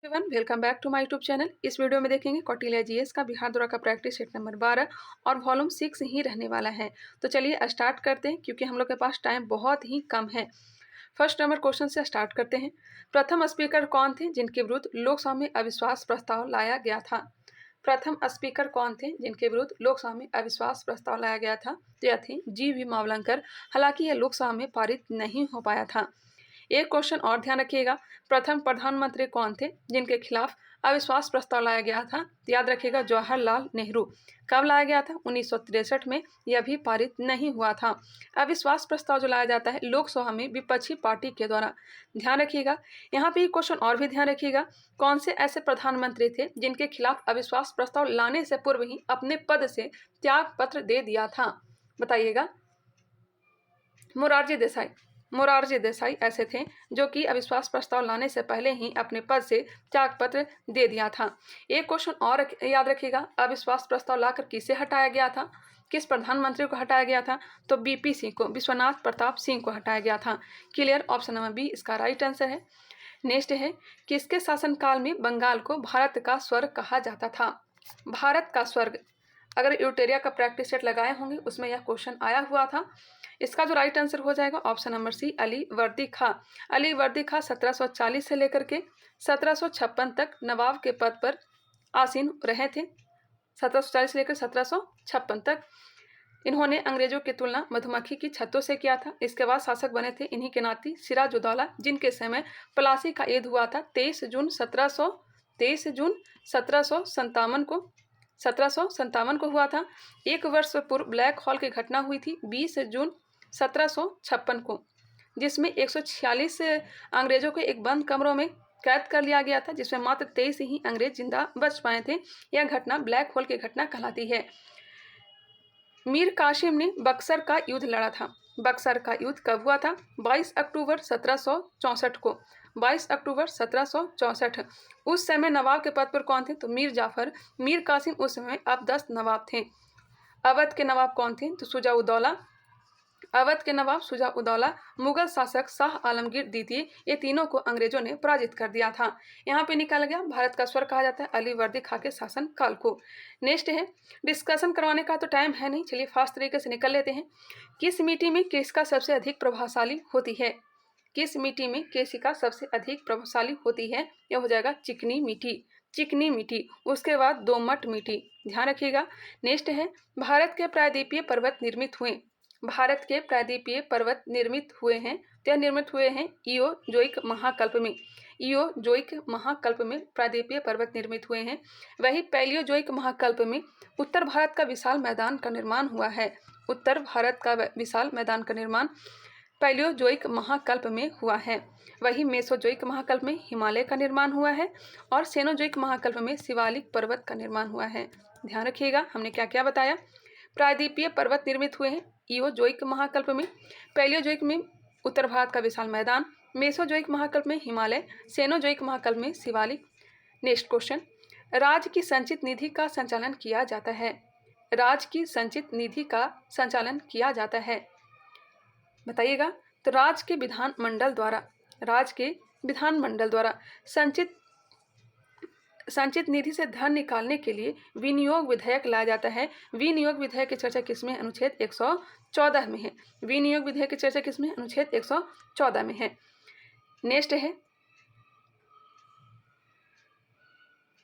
Everyone, welcome back to my YouTube channel. इस video में देखेंगे कौटिल्य जीएस का बिहार दौरा का प्रैक्टिस सेट नंबर 12 और वॉल्यूम 6 ही रहने वाला है। तो चलिए स्टार्ट करते हैं क्योंकि हम लोग के पास टाइम बहुत ही कम है। फर्स्ट नंबर क्वेश्चन से स्टार्ट करते हैं। प्रथम स्पीकर कौन थे जिनके विरुद्ध लोकसभा में अविश्वास प्रस्ताव लाया गया था? प्रथम स्पीकर कौन थे जिनके विरुद्ध लोकसभा में अविश्वास प्रस्ताव लाया गया था? तो यह थे जी.वी. मावलंकर। हालांकि यह लोकसभा में पारित नहीं हो पाया था। एक क्वेश्चन और ध्यान रखिएगा, प्रथम प्रधानमंत्री कौन थे जिनके खिलाफ अविश्वास प्रस्ताव लाया गया था? याद रखिएगा, जवाहरलाल नेहरू। कब लाया गया था? 1963 में। यह भी पारित नहीं हुआ था। अविश्वास प्रस्ताव जो लाया जाता है लोकसभा में विपक्षी पार्टी के द्वारा। ध्यान रखिएगा, यहाँ पे क्वेश्चन और भी ध्यान रखिएगा, कौन से ऐसे प्रधानमंत्री थे जिनके खिलाफ अविश्वास प्रस्ताव लाने से पूर्व ही अपने पद से त्याग पत्र दे दिया था? बताइएगा। मोरारजी देसाई ऐसे थे जो कि अविश्वास प्रस्ताव लाने से पहले ही अपने पद से त्यागपत्र दे दिया था। एक क्वेश्चन और याद रखिएगा, अविश्वास प्रस्ताव लाकर किसे हटाया गया था? किस प्रधानमंत्री को हटाया गया था? तो बीपी सिंह को, विश्वनाथ प्रताप सिंह को हटाया गया था। क्लियर, ऑप्शन नंबर बी इसका राइट आंसर है। नेक्स्ट है, किसके शासनकाल में बंगाल को भारत का स्वर्ग कहा जाता था? भारत का स्वर्ग, अगर यूटेरिया का प्रैक्टिस सेट लगाए होंगे उसमें यह क्वेश्चन आया हुआ था। इसका जो राइट आंसर हो जाएगा ऑप्शन नंबर सी, अली वर्दी खां। अली वर्दी खां 1740 से लेकर के 1756 तक नवाब के पद पर आसीन रहे थे। 1740 से लेकर 1756 तक इन्होंने अंग्रेजों की तुलना मधुमक्खी की छत्तों से किया था। इसके बाद शासक बने थे इन्हीं के नाती सिराजुद्दौला, जिनके समय प्लासी का युद्ध हुआ था 23 जून 1757 को हुआ था। एक वर्ष पूर्व ब्लैक हॉल की घटना हुई थी 20 जून 1756 को, जिसमें 146 अंग्रेजों को एक बंद कमरों में कैद कर लिया गया था, जिसमें मात्र 23 ही अंग्रेज जिंदा बच पाए थे। यह घटना ब्लैक होल की घटना कहलाती है। मीर कासिम ने बक्सर का युद्ध लड़ा था। बक्सर का युद्ध कब हुआ था? 22 अक्टूबर 1764 को। 22 अक्टूबर 1764। उस समय नवाब के पद पर कौन थे? तो मीर जाफर। मीर कासिम उस समय अब 10 नवाब थे। अवध के नवाब कौन थे? तो शुजा-उद-दौला। अवध के नवाब शुजा-उद-दौला। मुगल शासक शाह आलमगीर द्वितीय, ये तीनों को अंग्रेजों ने पराजित कर दिया था। यहाँ पे निकाला गया भारत का स्वर्ग कहा जाता है अली वर्दी खां के शासन काल को। नेक्स्ट है, डिस्कशन करवाने का तो टाइम है नहीं, चलिए फास्ट तरीके से निकल लेते हैं। किस मिट्टी में केसिका सबसे अधिक प्रभावशाली होती है? किस मिट्टी में केसिका सबसे अधिक प्रभावशाली होती है? यह हो जाएगा चिकनी मिट्टी। चिकनी मिट्टी। उसके बाद दोमट मिट्टी। ध्यान रखिएगा। नेक्स्ट है, भारत के प्रायद्वीपीय पर्वत निर्मित हुए। भारत के प्रायद्वीपीय पर्वत निर्मित हुए हैं, तो यह निर्मित हुए हैं इओजोइक महाकल्प में। इओजोइक महाकल्प में प्रायद्वीपीय पर्वत निर्मित हुए हैं। वही पैलियोजोइक महाकल्प में उत्तर भारत का विशाल मैदान का निर्माण हुआ है। उत्तर भारत का विशाल मैदान का निर्माण पैलियोजोइक महाकल्प में हुआ है। वही मेसोजोइक महाकल्प में हिमालय का निर्माण हुआ है और सेनोजोइक महाकल्प में शिवालिक पर्वत का निर्माण हुआ है। ध्यान रखिएगा, हमने क्या क्या बताया। प्रायद्वीपीय पर्वत निर्मित हुए हैं इओजोइक महाकल्प में, पैलियोजोइक में उत्तर भारत का विशाल मैदान, मेसोजोइक महाकल्प में हिमालय, सेनोजोइक महाकल्प में शिवालिक। नेक्स्ट क्वेश्चन, राज्य की संचित निधि का संचालन किया जाता है। राज्य की संचित निधि का संचालन किया जाता है, बताइएगा। तो राज्य के विधानमंडल द्वारा संचित निधि से धन निकालने के लिए विनियोग विधेयक लाया जाता है। विनियोग विधेयक की चर्चा किसमें? अनुच्छेद 114 में है। विनियोग विधेयक की चर्चा किसमें? अनुच्छेद 114 में है। नेक्स्ट है,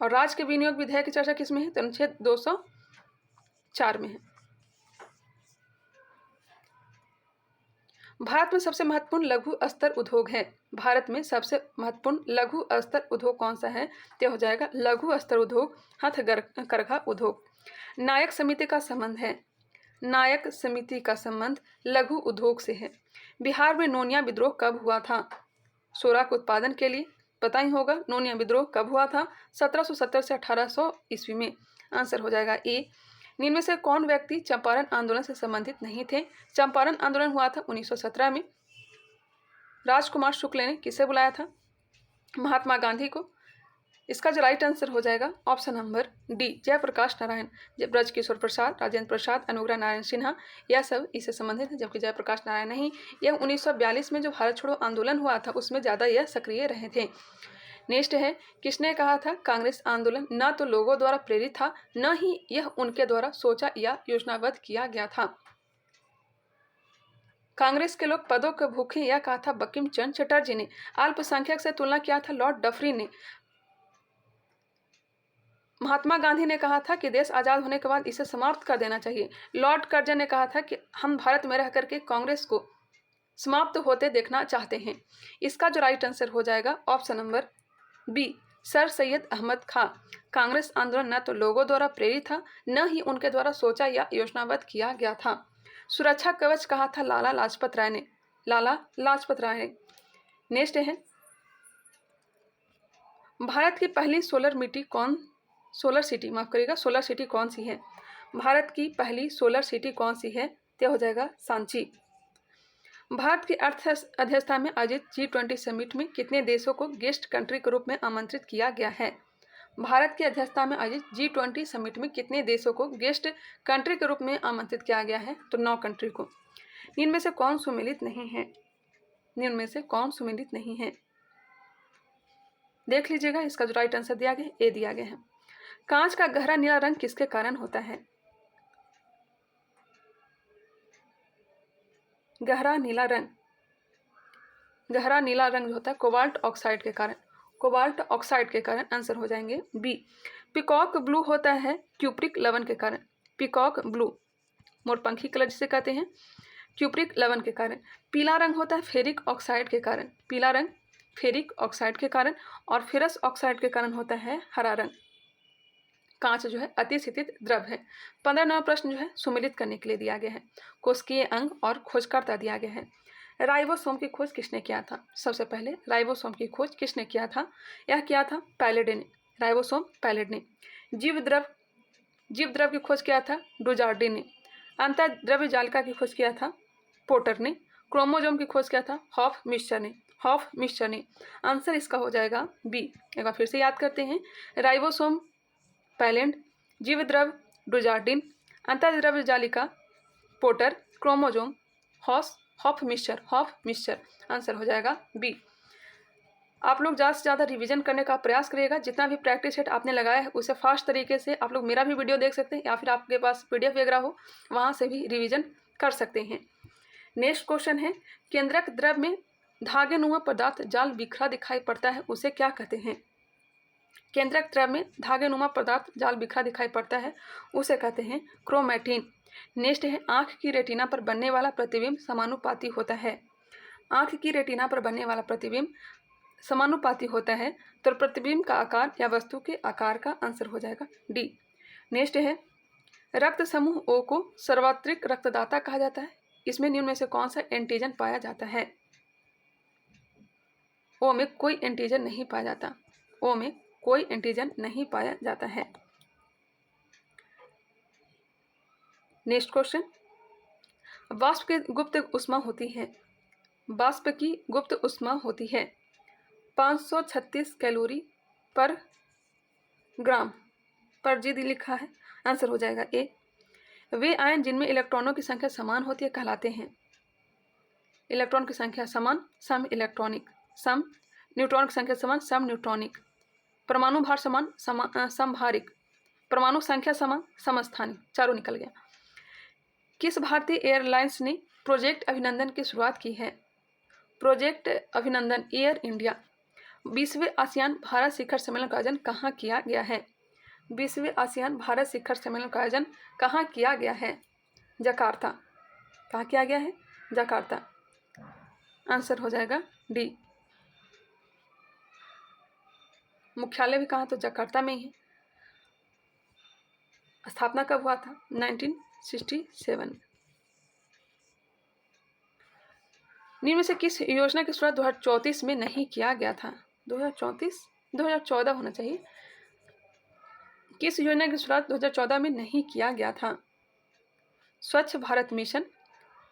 और राज्य के विनियोग विधेयक की चर्चा किसमें है? तो अनुच्छेद 204 में है। भारत में सबसे महत्वपूर्ण लघु स्तर उद्योग है। भारत में सबसे महत्वपूर्ण लघु स्तर उद्योग कौन सा है? तो हो जाएगा लघु स्तर उद्योग हथकरघा उद्योग। नायक समिति का संबंध है। नायक समिति का संबंध लघु उद्योग से है। बिहार में नोनिया विद्रोह कब हुआ था? सोरा के उत्पादन के लिए, पता ही होगा। नोनिया विद्रोह कब हुआ था? 1770 से 1800 ईस्वी में। आंसर हो जाएगा ए। इनमें से कौन व्यक्ति चंपारण आंदोलन से संबंधित नहीं थे? चंपारण आंदोलन हुआ था 1917 में। राजकुमार शुक्ल ने किसे बुलाया था? महात्मा गांधी को। इसका जो राइट आंसर हो जाएगा option number D, Jayaprakash Narayan. Brajkishore Prasad, Rajendra Prasad, Anugrah Narayan Sinha, यह सब इससे संबंधित है, जबकि जयप्रकाश नारायण नहीं। यह 1942 में जो भारत छोड़ो आंदोलन हुआ था उसमें ज़्यादा यह सक्रिय रहे थे। नेक्स्ट है, किसने कहा था कांग्रेस आंदोलन न तो लोगों द्वारा प्रेरित था, न ही यह उनके द्वारा सोचा या योजनाबद्ध किया गया था। कांग्रेस के लोग पदों के भूखे, यह कहा था बंकिम चंद्र चटर्जी ने। अल्पसंख्यक से तुलना किया था लॉर्ड डफरी ने। महात्मा गांधी ने कहा था कि देश आज़ाद होने के बाद इसे समाप्त कर देना चाहिए। लॉर्ड कर्जन ने कहा था कि हम भारत में रह करके कांग्रेस को समाप्त होते देखना चाहते हैं। इसका जो राइट आंसर हो जाएगा option number B, sir Syed Ahmad Khan. Congress आंदोलन न तो लोगों द्वारा प्रेरित था, न ही उनके द्वारा सोचा या योजनाबद्ध किया गया था। सुरक्षा कवच कहा था लाला लाजपत राय ने। लाला लाजपत राय ने। नेक्स्ट है, भारत की पहली सोलर सिटी कौन सी है? भारत की पहली सोलर सिटी कौन सी है? तो हो जाएगा सांची। भारत की अध्यक्षता में आयोजित G20 समिट में कितने देशों को गेस्ट कंट्री के रूप में आमंत्रित किया गया है? भारत की अध्यक्षता में आयोजित G20 समिट में कितने देशों को गेस्ट कंट्री के रूप में आमंत्रित किया गया है? तो 9 कंट्री को। निम्न में से कौन सुमेलित नहीं है? निम्न में से कौन सुमेलित नहीं है? देख लीजिएगा, इसका जो राइट आंसर दिया गया है ए दिया गया है। कांच का गहरा नीला रंग किसके कारण होता है? गहरा नीला रंग जो होता है कोबाल्ट ऑक्साइड के कारण। कोबाल्ट ऑक्साइड के कारण आंसर हो जाएंगे बी। पीकॉक ब्लू होता है क्यूप्रिक लवण के कारण। पीकॉक ब्लू मोरपंखी कलर जिसे कहते हैं, क्यूप्रिक लवण के कारण। पीला रंग होता है फेरिक ऑक्साइड के कारण। पीला रंग फेरिक ऑक्साइड के कारण। और फेरस ऑक्साइड के कारण होता है हरा रंग। कांच जो है अतिस्थितित द्रव है। 15 नंबर प्रश्न जो है सुमेलित करने के लिए दिया गया है। कोशिकीय अंग और खोजकर्ता दिया गया है। राइबोसोम की खोज किसने किया था? सबसे पहले राइबोसोम की खोज किसने किया था? यह किया था पैलेडे ने। राइबोसोम पैलेड ने। जीव द्रव की खोज किया था डुजार्डिन ने। अंतःद्रव्य जालिका की खोज किया था पोर्टर ने। क्रोमोजोम की खोज किया था हॉफ मिक्सचर ने। आंसर इसका हो जाएगा बी। एक बार फिर से याद करते हैं, राइबोसोम पैलेड, जीवद्रव डुजार्डिन, अंतःद्रव्य जालिका Porter, chromosome Hofmeister. Answer हो जाएगा बी। आप लोग ज़्यादा से ज़्यादा रिवीजन करने का प्रयास करिएगा। जितना भी प्रैक्टिस सेट आपने लगाया है उसे फास्ट तरीके से आप लोग मेरा भी वीडियो देख सकते हैं, या फिर आपके पास PDF वगैरह हो वहाँ से भी रिवीजन कर सकते हैं। नेक्स्ट क्वेश्चन है, केंद्रक द्रव में धागेनुमा पदार्थ जाल बिखरा दिखाई पड़ता है, उसे क्या कहते हैं? केंद्रक द्रव में धागेनुमा पदार्थ जाल बिखरा दिखाई पड़ता है, उसे कहते हैं क्रोमैटिन। नेक्स्ट है, आँख की रेटिना पर बनने वाला प्रतिबिंब समानुपाती होता है। आँख की रेटिना पर बनने वाला प्रतिबिंब समानुपाती होता है, तो प्रतिबिंब का आकार या वस्तु के आकार का आंसर हो जाएगा डी। नेक्स्ट है, रक्त समूह O को सार्वत्रिक रक्तदाता कहा जाता है। इसमें निम्न में से कौन सा एंटीजन पाया जाता है? O में कोई एंटीजन नहीं पाया जाता। O में कोई एंटीजन नहीं पाया जाता है। नेक्स्ट क्वेश्चन, वाष्प की गुप्त उष्मा होती है। वाष्प की गुप्त उष्मा होती है 536 कैलोरी पर ग्राम पर जी लिखा है। आंसर हो जाएगा ए। वे आयन जिनमें इलेक्ट्रॉनों की संख्या समान होती है कहलाते हैं। इलेक्ट्रॉन की संख्या समान सम इलेक्ट्रॉनिक, सम न्यूट्रॉन की संख्या समान सम न्यूट्रॉनिक, परमाणु भार समान समभारिक, परमाणु संख्या समान समस्थानिक। चारों निकल गया। किस भारतीय एयरलाइंस ने प्रोजेक्ट अभिनंदन की शुरुआत की है? प्रोजेक्ट अभिनंदन एयर इंडिया। 20वें आसियान भारत शिखर सम्मेलन का आयोजन कहाँ किया गया है? 20वें आसियान भारत शिखर सम्मेलन का आयोजन कहाँ किया गया है? जकार्ता। कहाँ किया गया है? जकार्ता। आंसर हो जाएगा डी। मुख्यालय भी कहाँ? तो जकार्ता में ही है। स्थापना कब हुआ था? 1967 में। निम्न में से किस योजना की शुरुआत 2034 में नहीं किया गया था? 2014 होना चाहिए। किस योजना की शुरुआत 2014 में नहीं किया गया था? स्वच्छ भारत मिशन,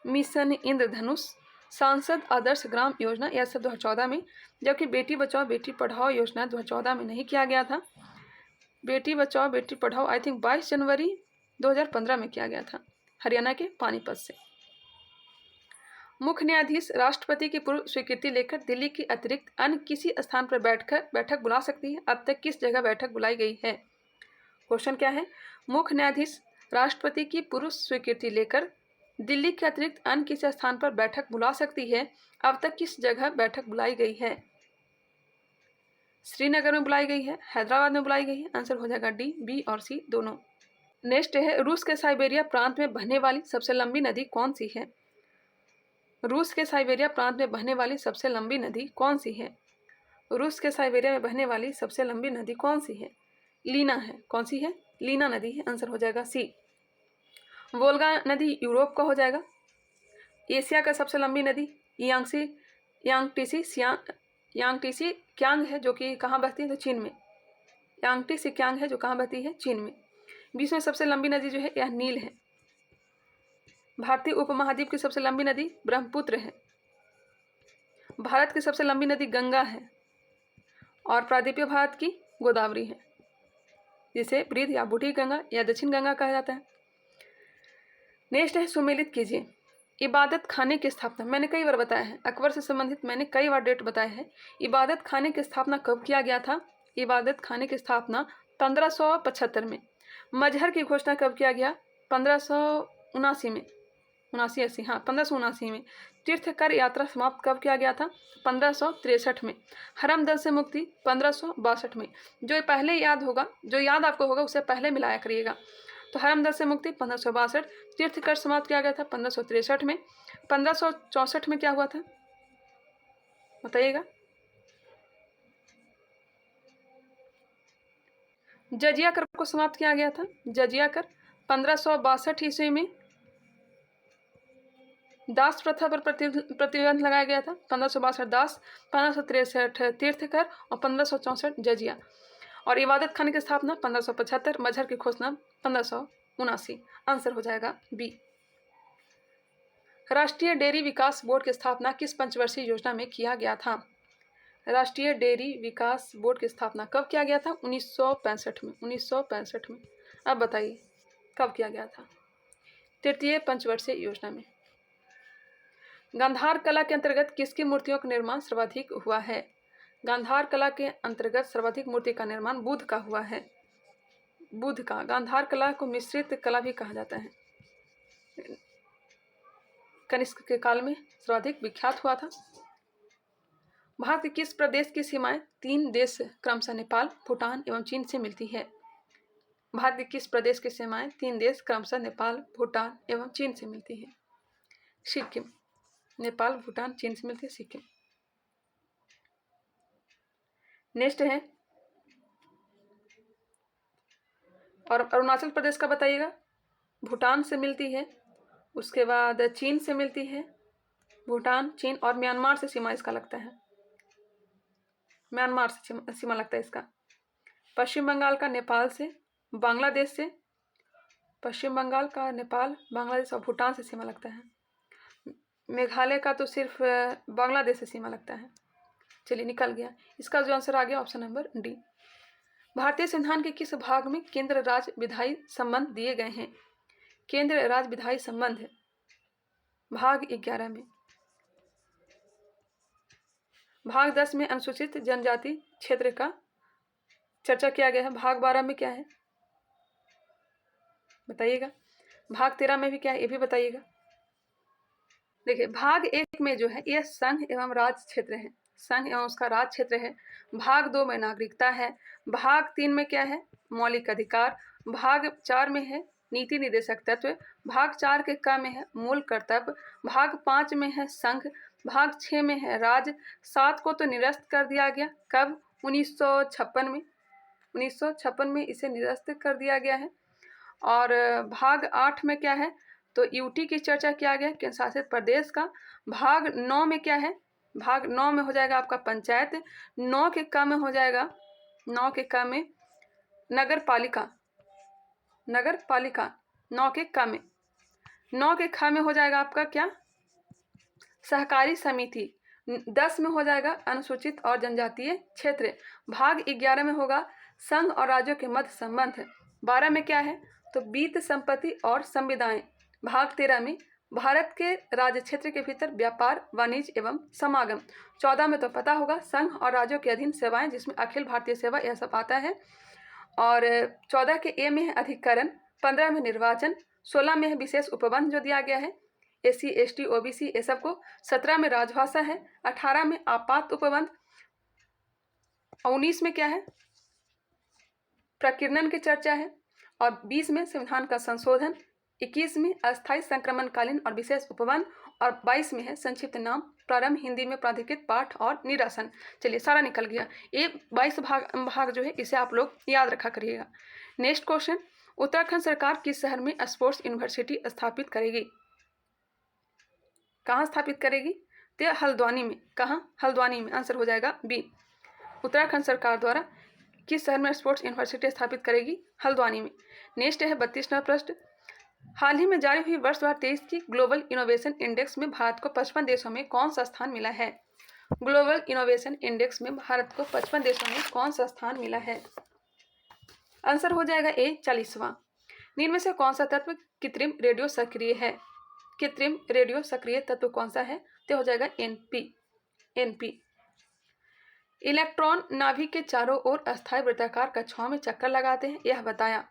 मिशन इंद्रधनुष, सांसद आदर्श ग्राम योजना, यह सब 2014 में। जबकि बेटी बचाओ बेटी पढ़ाओ योजना 2014 में नहीं किया गया था। बेटी बचाओ बेटी पढ़ाओ आई थिंक 22 जनवरी 2015 में किया गया था, हरियाणा के पानीपत से। मुख्य न्यायाधीश राष्ट्रपति की पूर्व स्वीकृति लेकर दिल्ली के अतिरिक्त अन्य किसी स्थान पर बैठक बुला सकती है। अब तक किस जगह बैठक बुलाई गई है? क्वेश्चन क्या है? मुख्य न्यायाधीश राष्ट्रपति की पूर्व स्वीकृति लेकर दिल्ली के अतिरिक्त अन्य किसी स्थान पर बैठक बुला सकती है। अब तक किस जगह बैठक बुलाई गई है? श्रीनगर में बुलाई गई है, हैदराबाद में बुलाई गई है। आंसर हो जाएगा डी, बी और सी दोनों। नेक्स्ट है, रूस के साइबेरिया प्रांत में बहने वाली सबसे लंबी नदी कौन सी है? रूस के साइबेरिया प्रांत में बहने वाली सबसे लंबी नदी कौन सी है? रूस के साइबेरिया में बहने वाली सबसे लंबी नदी कौन सी है? लीना है। कौन सी है? लीना नदी है। आंसर हो जाएगा सी। वोल्गा नदी यूरोप का हो जाएगा। एशिया का सबसे लंबी नदी यांगटीसी क्यांग है, जो कि कहाँ बहती है? तो चीन में। यांगटीसी क्यांग है जो कहाँ बहती है? चीन में। विश्व में सबसे लंबी नदी जो है यह नील है। भारतीय उपमहाद्वीप की सबसे लंबी नदी ब्रह्मपुत्र है। भारत की सबसे लंबी नदी गंगा है और प्रायद्वीपीय भारत की गोदावरी है, जिसे वृद्ध या बूढ़ी गंगा या दक्षिण गंगा कहा जाता है। नेक्स्ट है, सुमेलित कीजिए। इबादत खाने की स्थापना मैंने कई बार बताया है, अकबर से संबंधित मैंने कई बार डेट बताया है। इबादत खाने की स्थापना कब किया गया था? इबादत खाने की स्थापना 1575 में। मजहर की घोषणा कब किया गया? 1579 में। 1579 में। तीर्थकर यात्रा समाप्त कब किया गया था? 1563 में। हरमदल से मुक्ति 1562 में। जो पहले याद होगा, जो याद आपको होगा उसे पहले मिलाया करिएगा। तो हरमदल से मुक्ति 1562, तीर्थकर समाप्त किया गया था 1563 में। 1564 में क्या हुआ था बताइएगा? जजिया कर को समाप्त किया गया था। जजिया कर 1562 ईस्वी में दास प्रथा पर प्रतिबंध लगाया गया था। 1562 दास, 1563 तीर्थकर और 1564 जजिया। और इबादत खाने की स्थापना 1575, मजहर की घोषणा 1579। आंसर हो जाएगा बी। राष्ट्रीय डेयरी विकास बोर्ड की स्थापना किस पंचवर्षीय योजना में किया गया था? राष्ट्रीय डेयरी विकास बोर्ड की स्थापना कब किया गया था? 1965 में। 1965 में। अब बताइए कब किया गया था? तृतीय पंचवर्षीय योजना में। गांधार कला के अंतर्गत किसकी मूर्तियों का निर्माण सर्वाधिक हुआ है? गांधार कला के अंतर्गत सर्वाधिक मूर्ति का निर्माण बुद्ध का हुआ है। बुद्ध का। गांधार कला को मिश्रित कला भी कहा जाता है। कनिष्क के काल में सर्वाधिक विख्यात हुआ था। भारत के किस प्रदेश की सीमाएं 3 देश क्रमशः नेपाल, भूटान एवं चीन से मिलती है? भारत के किस प्रदेश की सीमाएं 3 देश क्रमशः नेपाल, भूटान एवं चीन से मिलती है? सिक्किम। नेपाल, भूटान, चीन से मिलती है सिक्किम। नेक्स्ट है, और अरुणाचल प्रदेश का बताइएगा। भूटान से मिलती है, उसके बाद चीन से मिलती है। भूटान, चीन और म्यांमार से सीमा इसका लगता है। म्यांमार से सीमा लगता है इसका। पश्चिम बंगाल का नेपाल से, बांग्लादेश से। पश्चिम बंगाल का नेपाल, बांग्लादेश और भूटान से सीमा लगता है। मेघालय का तो सिर्फ बांग्लादेश से सीमा लगता है। चलिए निकल गया। इसका जो आंसर आ गया ऑप्शन नंबर डी। भारतीय संविधान के किस भाग में केंद्र राज्य विधायी संबंध दिए गए हैं? केंद्र राज्य विधायी संबंध भाग 11 में। भाग 10 में अनुसूचित जनजाति क्षेत्र का चर्चा किया गया है। भाग 12 में क्या है बताइएगा? भाग 13 में भी क्या है ये भी बताइएगा। देखिए, भाग 1 में जो है यह संघ एवं राज्य क्षेत्र है। संघ एवं उसका राज्य क्षेत्र है। भाग 2 में नागरिकता है। भाग 3 में क्या है? मौलिक अधिकार। भाग 4 में है नीति निर्देशक तत्व। भाग 4 के क में है मूल कर्तव्य। भाग 5 में है संघ। भाग 6 में है राज्य। 7 को तो निरस्त कर दिया गया। कब? 1956 में। 1956 में इसे निरस्त कर दिया गया है। और भाग 8 में क्या है? तो यूटी की चर्चा किया गया, केंद्र शासित प्रदेश का। भाग 9 में क्या है? भाग 9 में हो जाएगा आपका पंचायत। 9 के क में हो जाएगा, 9 के क में नगर पालिका। नगर पालिका 9 के क में। 9 के ख में हो जाएगा आपका क्या? सहकारी समिति। 10 में हो जाएगा अनुसूचित और जनजातीय क्षेत्र। भाग 11 में होगा संघ और राज्यों के मध्य संबंध। 12 में क्या है? तो वित्त, संपत्ति और संविदाएं। भाग 13 में भारत के राज्य क्षेत्र के भीतर व्यापार, वाणिज्य एवं समागम। 14 में तो पता होगा संघ और राज्यों के अधीन सेवाएं, जिसमें अखिल भारतीय सेवा यह सब आता है। और 14 के ए में है अधिकरण, 15 में निर्वाचन, 16 में है विशेष उपबंध जो दिया गया है SC ST OBC ये सब को, 17 में राजभाषा है, 18 में आपात उपबंध, 19 में क्या है प्रकीर्णन की चर्चा है, और 20 में संविधान का संशोधन, 21 में अस्थायी संक्रमणकालीन और विशेष उपबंध, और 22 में है संक्षिप्त नाम, प्रारंभ हिंदी में प्राधिकृत पाठ और निरासन। चलिए सारा निकल गया। ये 22 भाग जो है इसे आप लोग याद रखा करिएगा। नेक्स्ट क्वेश्चन, उत्तराखंड सरकार किस शहर में स्पोर्ट्स यूनिवर्सिटी स्थापित करेगी? कहाँ स्थापित करेगी? तो हल्द्वानी में। कहाँ? हल्द्वानी में। आंसर हो जाएगा बी। उत्तराखंड सरकार द्वारा किस शहर में स्पोर्ट्स यूनिवर्सिटी स्थापित करेगी? हल्द्वानी में। नेक्स्ट है 32वां प्रश्न, हाल ही में जारी हुई वर्ष 2023 की ग्लोबल इनोवेशन इंडेक्स में भारत को 55 देशों में कौन सा स्थान मिला है? ग्लोबल इनोवेशन इंडेक्स में भारत को 55 देशों में कौन सा स्थान मिला है? आंसर हो जाएगा ए 40वां। निम्न में से कौन सा तत्व कृत्रिम रेडियो सक्रिय है? कृत्रिम रेडियो सक्रिय तत्व कौन सा है? तो हो जाएगा NP। इलेक्ट्रॉन नाभिक के चारों ओर अस्थायी वृत्ताकार कक्षाओं में चक्कर लगाते हैं, यह बताया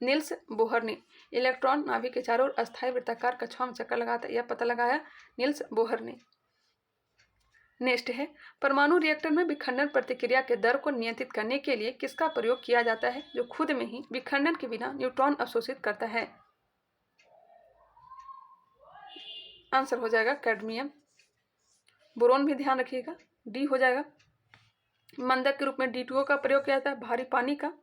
निल्स बोहर ने। इलेक्ट्रॉन नाभिक के चारों ओर अस्थायी वृत्ताकार कक्षाओं में चक्कर लगाता है, यह पता लगाया निल्स बोहर ने। नेक्स्ट है, परमाणु रिएक्टर में विखंडन प्रतिक्रिया के दर को नियंत्रित करने के लिए किसका प्रयोग किया जाता है, जो खुद में ही विखंडन के बिना न्यूट्रॉन अवशोषित करता है? आंसर हो जाएगा कैडमियम। बोरोन भी ध्यान रखिएगा, डी हो जाएगा। मंदक के रूप में D2O का प्रयोग किया जाता है, भारी पानी का।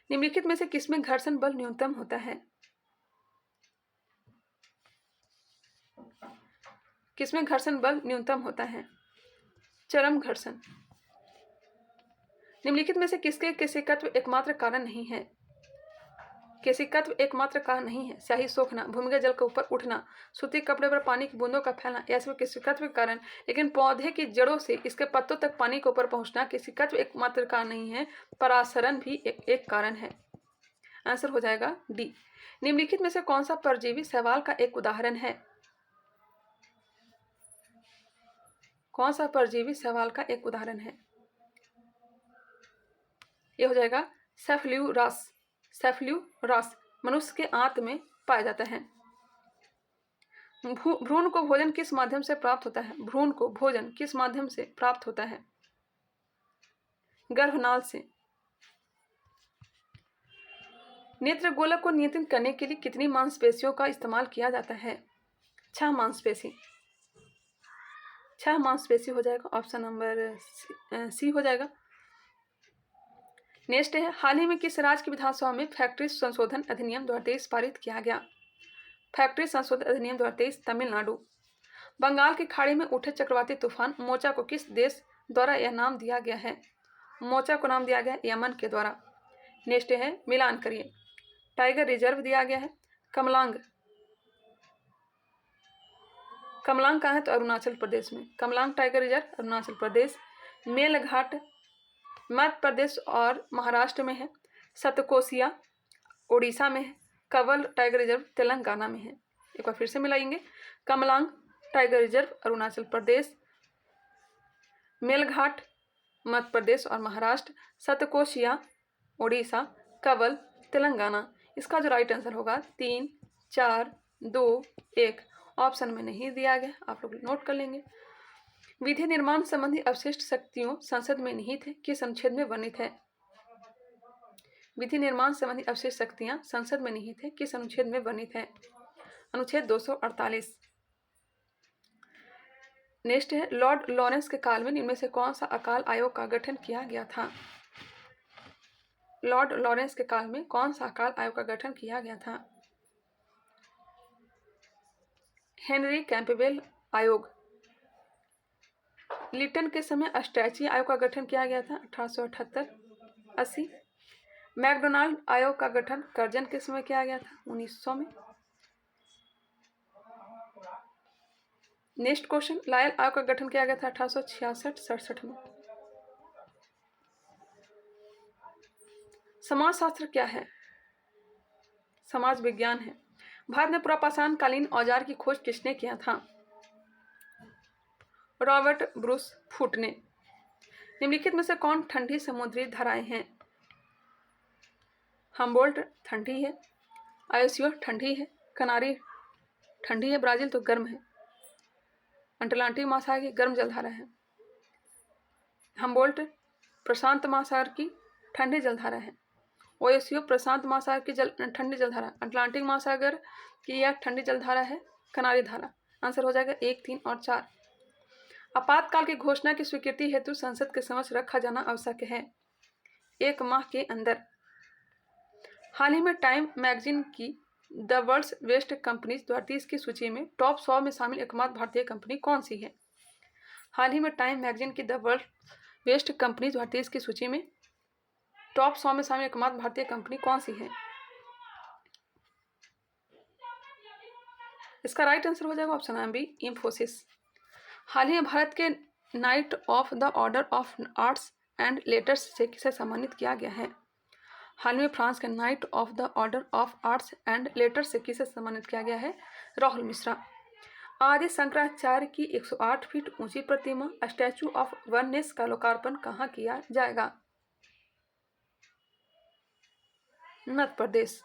निम्नलिखित में से किसमें घर्षण बल न्यूनतम होता है? किसमें घर्षण बल न्यूनतम होता है? चरम घर्षण। निम्नलिखित में से किसके केशिकत्व एकमात्र कारण नहीं है? केशिकत्व एकमात्र कारण नहीं है। स्याही सोखना, भूमिगत जल के ऊपर उठना, सूती कपड़े पर पानी की बूंदों का फैलना, यह सब केशिकत्व के कारण। लेकिन पौधे की जड़ों से इसके पत्तों तक पानी के ऊपर पहुंचना केशिकत्व एकमात्र कारण नहीं है, परासरण भी एक कारण है। आंसर हो जाएगा डी। निम्नलिखित में से कौन सा परजीवी शैवाल का एक उदाहरण है? कौन सा परजीवी शैवाल का एक उदाहरण है? यह हो जाएगा सेफ्ल्यूरास। सेफ्ल्यूरास मनुष्य के आंत में पाया जाता है। भ्रूण को भोजन किस माध्यम से प्राप्त होता है? भ्रूण को भोजन किस माध्यम से प्राप्त होता है? गर्भनाल से। नेत्र गोलक को नियंत्रित करने के लिए कितनी मांसपेशियों का इस्तेमाल किया जाता है? 6 मांसपेशी। 6 मांसपेशी हो जाएगा, ऑप्शन नंबर सी हो जाएगा। नेक्स्ट है, हाल ही में किस राज्य की विधानसभा में फैक्ट्री संशोधन अधिनियम 2023 पारित किया गया? फैक्ट्री संशोधन अधिनियम 2023 तमिलनाडु। बंगाल की खाड़ी में उठे चक्रवाती तूफान मोचा को किस देश द्वारा यह नाम दिया गया है? मोचा को नाम दिया गया यमन के द्वारा। नेक्स्ट है, मिलान करिए। टाइगर रिजर्व दिया गया है कमलांग। कमलांग कहाँ है? तो अरुणाचल प्रदेश में। Kamalang tiger reserve Arunachal Pradesh. मेलघाट मध्य प्रदेश और महाराष्ट्र में है। सतकोसिया उड़ीसा में है। कवल टाइगर रिजर्व तेलंगाना में है। एक बार फिर से मिलाएंगे, कमलांग टाइगर रिजर्व अरुणाचल प्रदेश, मेलघाट मध्य प्रदेश और महाराष्ट्र, सतकोसिया उड़ीसा, कवल तेलंगाना। इसका जो राइट आंसर होगा 3, 4, 2, 1 ऑप्शन में नहीं दिया गया, आप लोग नोट कर लेंगे। विधि निर्माण संबंधी अवशिष्ट शक्तियों संसद में निहित है किस अनुच्छेद में वर्णित है? विधि निर्माण संबंधी अवशिष्ट शक्तियां संसद में निहित है किस अनुच्छेद में वर्णित है? अनुच्छेद 248। नेक्स्ट है, लॉर्ड लॉरेंस के काल में इनमें से कौन सा अकाल आयोग का गठन किया गया था? लॉर्ड लॉरेंस के काल में कौन सा अकाल आयोग का गठन किया गया था? हेनरी कैंपबेल आयोग। लिटन के समय अस्ट्रैची आयोग का गठन किया गया था 1878-80। मैकडोनाल्ड आयोग का गठन कर्जन के समय किया गया था 1900 में। नेक्स्ट क्वेश्चन, लायल आयोग का गठन किया गया था 1866-67 में। समाजशास्त्र क्या है? समाज विज्ञान है। भारत में पुरापाषाण कालीन औजार की खोज किसने किया था? रॉबर्ट ब्रूस फूट ने। निम्नलिखित में से कौन ठंडी समुद्री धाराएं हैं? हम्बोल्ट ठंडी है, आयोसियो ठंडी है, कनारी ठंडी है, ब्राजील तो गर्म है, अटलांटिक महासागर की गर्म जलधारा है। हम्बोल्ट प्रशांत महासागर की ठंडी जलधारा है, ओएसयू प्रशांत महासागर की ठंडी जलधारा, अटलांटिक महासागर की यह ठंडी जलधारा है, कनारी धारा। आंसर हो जाएगा 1, 3 और 4। आपातकाल की घोषणा की स्वीकृति हेतु संसद के समक्ष रखा जाना आवश्यक है 1 माह के अंदर। हाल ही में टाइम मैगजीन की द वर्ल्ड्स बेस्ट कंपनीज 2030 की सूची में टॉप 100 में शामिल एकमात्र भारतीय कंपनी कौन सी है? हाल ही में टाइम मैगजीन की द वर्ल्ड बेस्ट कंपनीज 2030 की सूची में टॉप 100 में शामिल एकमात्र भारतीय कंपनी कौन सी है? इसका राइट आंसर हो जाएगा ऑप्शन नंबर बी, इंफोसिस। हाल ही में भारत के night of the order of arts and letters से किसे सम्मानित किया गया है? हाल में फ्रांस के night of the order of arts and letters से किसे सम्मानित किया गया है? राहुल मिश्रा। आदि शंकराचार्य की 108 फीट ऊंची प्रतिमा स्टैचू ऑफ वननेस का लोकार्पण कहाँ किया जाएगा? मध्य प्रदेश।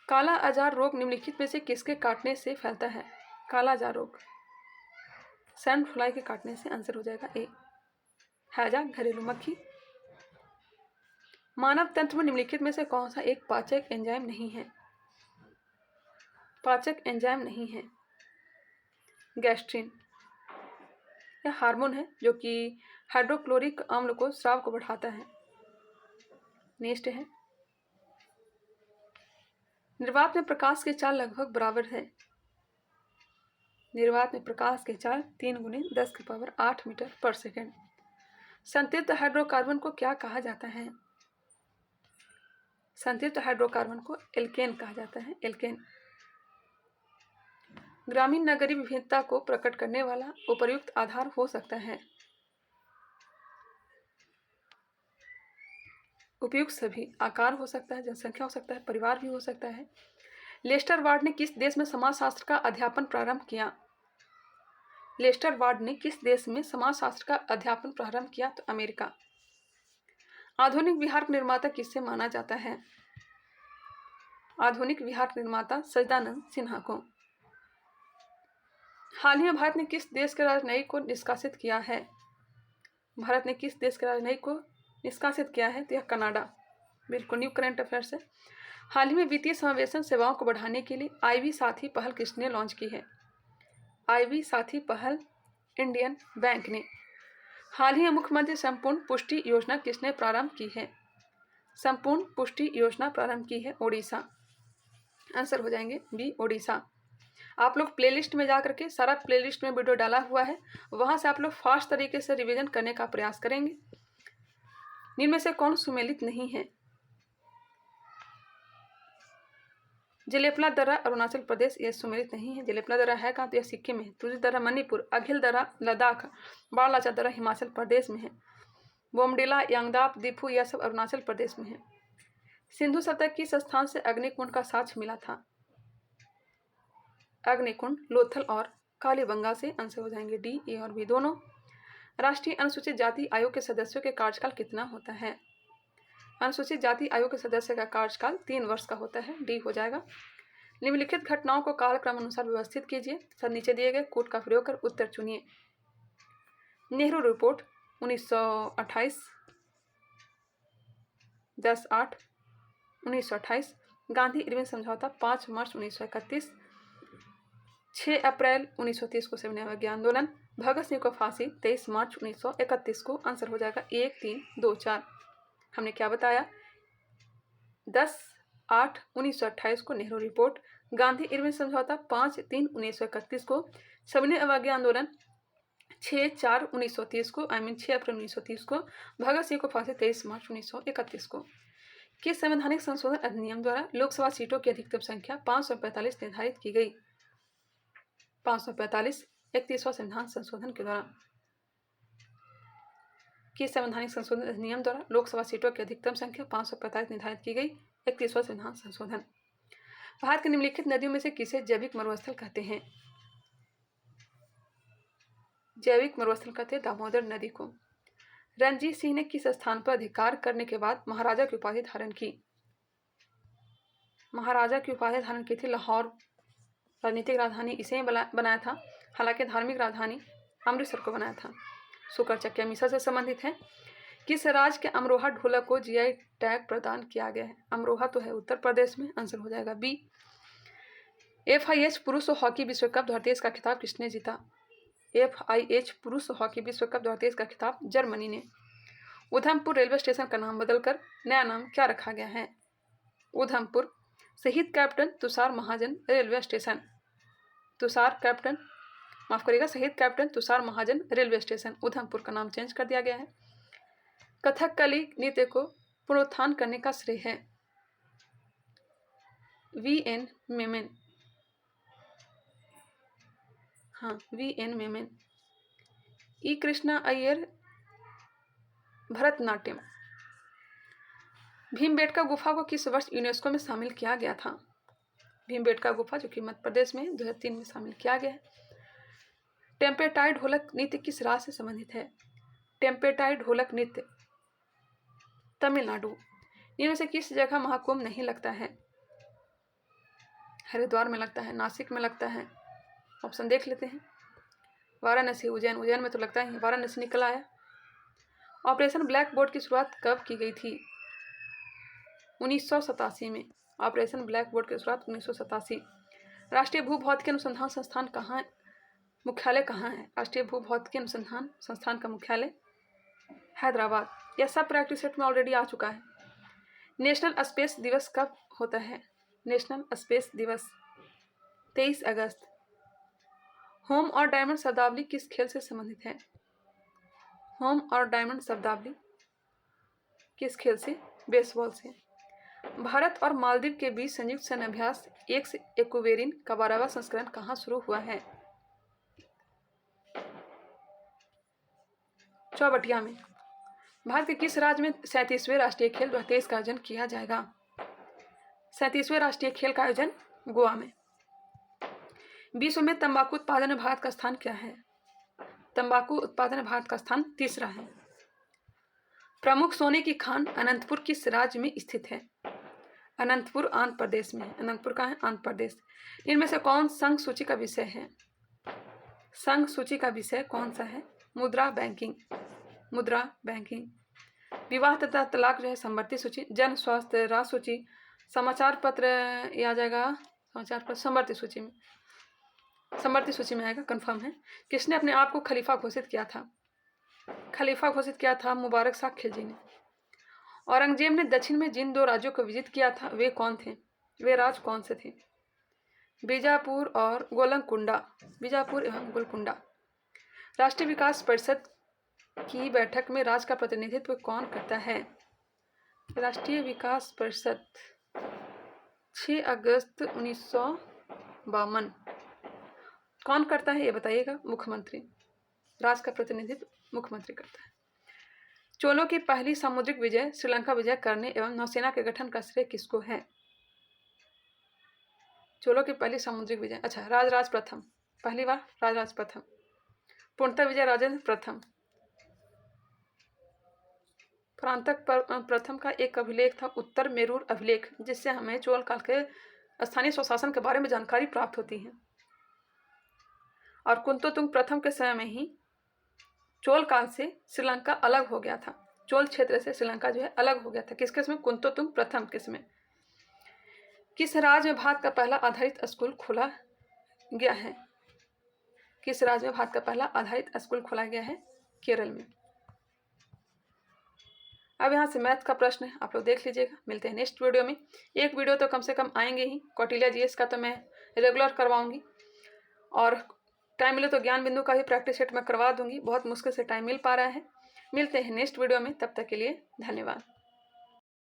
काला आजार रोग निम्नलिखित में से किसके काटने से फैलता है? काला आजार रोग सैंड फ्लाई के काटने से। आंसर हो जाएगा ए, हैजा घरेलू मक्खी। मानव तंत्र में निम्नलिखित में से कौन सा एक पाचक एंजाइम नहीं है? पाचक एंजाइम नहीं है गैस्ट्रिन। यह हार्मोन है जो कि हाइड्रोक्लोरिक अम्ल को स्राव को बढ़ाता है। नेक्स्ट है, निर्वात में प्रकाश की चाल लगभग बराबर है। निर्वात में प्रकाश की चाल 3 × 10⁸ मीटर पर सेकेंड। संतृप्त हाइड्रोकार्बन को क्या कहा जाता है? संतृप्त हाइड्रोकार्बन को एल्केन कहा जाता है, एल्केन। ग्रामीण नगरीय विभिन्नता को प्रकट करने वाला उपर्युक्त आधार हो सकता है। उपयुक्त सभी आकार हो सकता है, जनसंख्या हो सकता है, परिवार भी हो सकता है। लेस्टर वार्ड ने किस देश में समाजशास्त्र का अध्यापन प्रारंभ किया? लेस्टर वार्ड ने किस देश में समाजशास्त्र का अध्यापन प्रारंभ किया? तो अमेरिका। आधुनिक विहार निर्माता किससे माना जाता है? आधुनिक विहार निर्माता सच्चिदानंद सिन्हा को। हाल ही में भारत ने किस देश के राजनयिक को निष्कासित किया है? भारत ने किस देश के राजनयिक को निष्कासित किया है? तो यह कनाडा। बिल्कुल न्यू करंट अफेयर्स है। हाल ही में वित्तीय समावेशन सेवाओं को बढ़ाने के लिए आईवी साथी पहल किसने लॉन्च की है? आईवी साथी पहल इंडियन बैंक ने। हाल ही में मुख्यमंत्री संपूर्ण पुष्टि योजना किसने प्रारंभ की है? संपूर्ण पुष्टि योजना प्रारंभ की है ओडिशा। आंसर हो जाएंगे बी, ओडिशा। आप लोग प्लेलिस्ट में जा करके, सारा प्लेलिस्ट में वीडियो डाला हुआ है, वहां से आप लोग फास्ट तरीके से रिवीजन करने का प्रयास करेंगे। निम्न में से कौन सुमेलित नहीं है? जलेपला दर्रा अरुणाचल प्रदेश, यह सुमेलित नहीं है। जलेपला दर्रा है कहाँ? तो यह सिक्किम में है। तुलसी दर्रा मणिपुर, अघिल दर्रा लद्दाख, बाड़लाचा दर्रा हिमाचल प्रदेश में है। बोमडिला, यांगदाप, दीफू यह सब अरुणाचल प्रदेश में है। सिंधु सतह किस स्थान से अग्निकुंड का साक्ष्य मिला था? अग्निकुंड लोथल और कालीबंगा से। आंसर हो जाएंगे डी, ए और बी दोनों। राष्ट्रीय अनुसूचित जाति आयोग के सदस्यों के कार्यकाल कितना होता है? अनुसूचित जाति आयोग के सदस्य का कार्यकाल 3 वर्ष का होता है, डी हो जाएगा। निम्नलिखित घटनाओं को कालक्रम अनुसार व्यवस्थित कीजिए। सब नीचे दिए गए कोड का प्रयोग कर उत्तर चुनिए। नेहरू रिपोर्ट 1928, 10/8/1928। गांधी इरविन समझौता 5 मार्च 1931। 6 अप्रैल 1930 को सविनय अवज्ञा आंदोलन। भगत सिंह को फांसी 23 मार्च 1931 को। आंसर हो जाएगा 1, 3, 2, 4। हमने क्या बताया? 10/8/1928 को नेहरू रिपोर्ट, गांधी इरविन समझौता 5/3/1931 को, सविनय अवज्ञा आंदोलन 6/4/1930 को, 6 अप्रैल 1930 को, भगत सिंह को फांसी 23 मार्च 1931 को। किस संवैधानिक संशोधन अधिनियम द्वारा लोकसभा सीटों की अधिकतम संख्या 545 निर्धारित की गई? 545 31वां संविधान संशोधन के द्वारा। किस संवैधानिक संशोधन अधिनियम द्वारा लोकसभा सीटों की अधिकतम संख्या 545 निर्धारित की गई? 31वां संविधान संशोधन। भारत की निम्नलिखित नदियों में से किसे जैविक मरुस्थल कहते हैं? जैविक मरुस्थल कहते हैं दामोदर नदी को। रणजीत सिंह ने किस स्थान पर अधिकार करने के बाद महाराजा की उपाधि धारण की? महाराजा की उपाधि धारण की थी लाहौर। राजनीतिक राजधानी इसे ही बनाया था, हालांकि धार्मिक राजधानी अमृतसर को बनाया था। शुक्र चक्की हमेशा से संबंधित है। किस राज्य के अमरोहा ढोलक को जीआई टैग प्रदान किया गया है? अमरोहा तो है उत्तर प्रदेश में, आंसर हो जाएगा बी। FIH पुरुष हॉकी विश्व कप 2023 का खिताब किसने जीता? FIH पुरुष हॉकी विश्व कप 2023 का खिताब जर्मनी ने। उधमपुर रेलवे स्टेशन का नाम बदलकर नया नाम क्या रखा गया है? उधमपुर शहीद कैप्टन तुषार महाजन रेलवे स्टेशन। शहीद कैप्टन तुषार महाजन रेलवे स्टेशन उधमपुर का नाम चेंज कर दिया गया है। कथकली नृत्य को पुनरुत्थान करने का श्रेय है VN मेमन। हाँ, VN मेमन। ई कृष्णा अय्यर भरतनाट्यम। भीमबेटका गुफा को किस वर्ष यूनेस्को में शामिल किया गया था? भीमबेटका गुफा जो कि मध्य प्रदेश में 2003 में शामिल किया गया है। टेम्पेटाइड ढोलक नृत्य किस राज्य से संबंधित है? टेम्पेटाइड ढोलक नृत्य तमिलनाडु। इनमें से किस जगह महाकुंभ नहीं लगता है? हरिद्वार में लगता है, नासिक में लगता है। ऑप्शन देख लेते हैं। वाराणसी, उज्जैन में तो लगता है, वाराणसी निकला है। ऑपरेशन ब्लैक बोर्ड की शुरुआत कब की गई थी? 1987 में। ऑपरेशन ब्लैक बोर्ड की शुरुआत 1987। राष्ट्रीय भूभौतिकी अनुसंधान संस्थान मुख्यालय कहाँ है? राष्ट्रीय भूभौतिकी अनुसंधान संस्थान का मुख्यालय हैदराबाद। यह सब प्रैक्टिस सेट में ऑलरेडी आ चुका है। नेशनल स्पेस दिवस कब होता है? नेशनल स्पेस दिवस 23 अगस्त। होम और डायमंड शब्दावली किस खेल से संबंधित है? होम और डायमंड शब्दावली किस खेल से? बेसबॉल से। भारत और मालदीव के बीच संयुक्त सैन्य अभ्यास एक्वेरिन का 12वां संस्करण कहाँ शुरू हुआ है? चौबटिया में। भारत के किस राज्य में 37वें राष्ट्रीय खेल 2023 का आयोजन किया जाएगा? 37वें राष्ट्रीय खेल का आयोजन गोवा में। विश्व में तंबाकू उत्पादन में भारत का स्थान क्या है? तंबाकू उत्पादन में भारत का स्थान 3रा है। प्रमुख सोने की खान अनंतपुर किस राज्य में स्थित है? अनंतपुर आंध्र प्रदेश में है। अनंतपुर का है आंध्र प्रदेश। इनमें से कौन संघ सूची का विषय है? संघ सूची का विषय कौन सा है? मुद्रा बैंकिंग। विवाह तथा तलाक जो है समवर्ती सूची। जन स्वास्थ्य राज सूची। समाचार पत्र ये आ जाएगा, समाचार पत्र समवर्ती सूची में आएगा, कंफर्म है। किसने अपने आप को खलीफा घोषित किया था? खलीफा घोषित किया था मुबारक शाह खिलजी ने। औरंगजेब ने दक्षिण में जिन 2 राज्यों को विजित किया था वे कौन थे? वे राज्य कौन से थे? बीजापुर और गोलकुंडा। बीजापुर एवं गोलकुंडा। राष्ट्रीय विकास परिषद की बैठक में राज्य का प्रतिनिधित्व कौन करता है? राष्ट्रीय विकास परिषद 6 अगस्त 1952। कौन करता है ये बताइएगा? मुख्यमंत्री। राज्य का प्रतिनिधित्व मुख्यमंत्री करता है। चोलों की पहली सामुद्रिक विजय श्रीलंका विजय करने एवं नौसेना के गठन का श्रेय किसको है? चोलों की पहली सामुद्रिक विजय, अच्छा, राजराज प्रथम। पहली बार राजराज प्रथम। पूर्णतः विजय राजेंद्र प्रथम। प्रांतक प्रथम का एक अभिलेख था उत्तर मेरूर अभिलेख, जिससे हमें चोल काल के स्थानीय स्वशासन के बारे में जानकारी प्राप्त होती है। और कुंतोतुंग प्रथम के समय में ही चोल काल से श्रीलंका अलग हो गया था। चोल क्षेत्र से श्रीलंका जो है अलग हो गया था। किसके समय? कुंतोतुंग प्रथम के समय। किस राज्य में भारत का पहला आधारित स्कूल खोला गया है? किस राज्य में भारत का पहला आधारित स्कूल खोला गया है? केरल में। अब यहाँ से मैथ का प्रश्न है, आप लोग देख लीजिएगा। मिलते हैं नेक्स्ट वीडियो में। एक वीडियो तो कम से कम आएंगे ही। कौटिल्य जीएस का तो मैं रेगुलर करवाऊंगी, और टाइम मिले तो ज्ञान बिंदु का भी प्रैक्टिस सेट में करवा दूंगी। बहुत मुश्किल से टाइम मिल पा रहा है। मिलते हैं नेक्स्ट वीडियो में, तब तक के लिए धन्यवाद।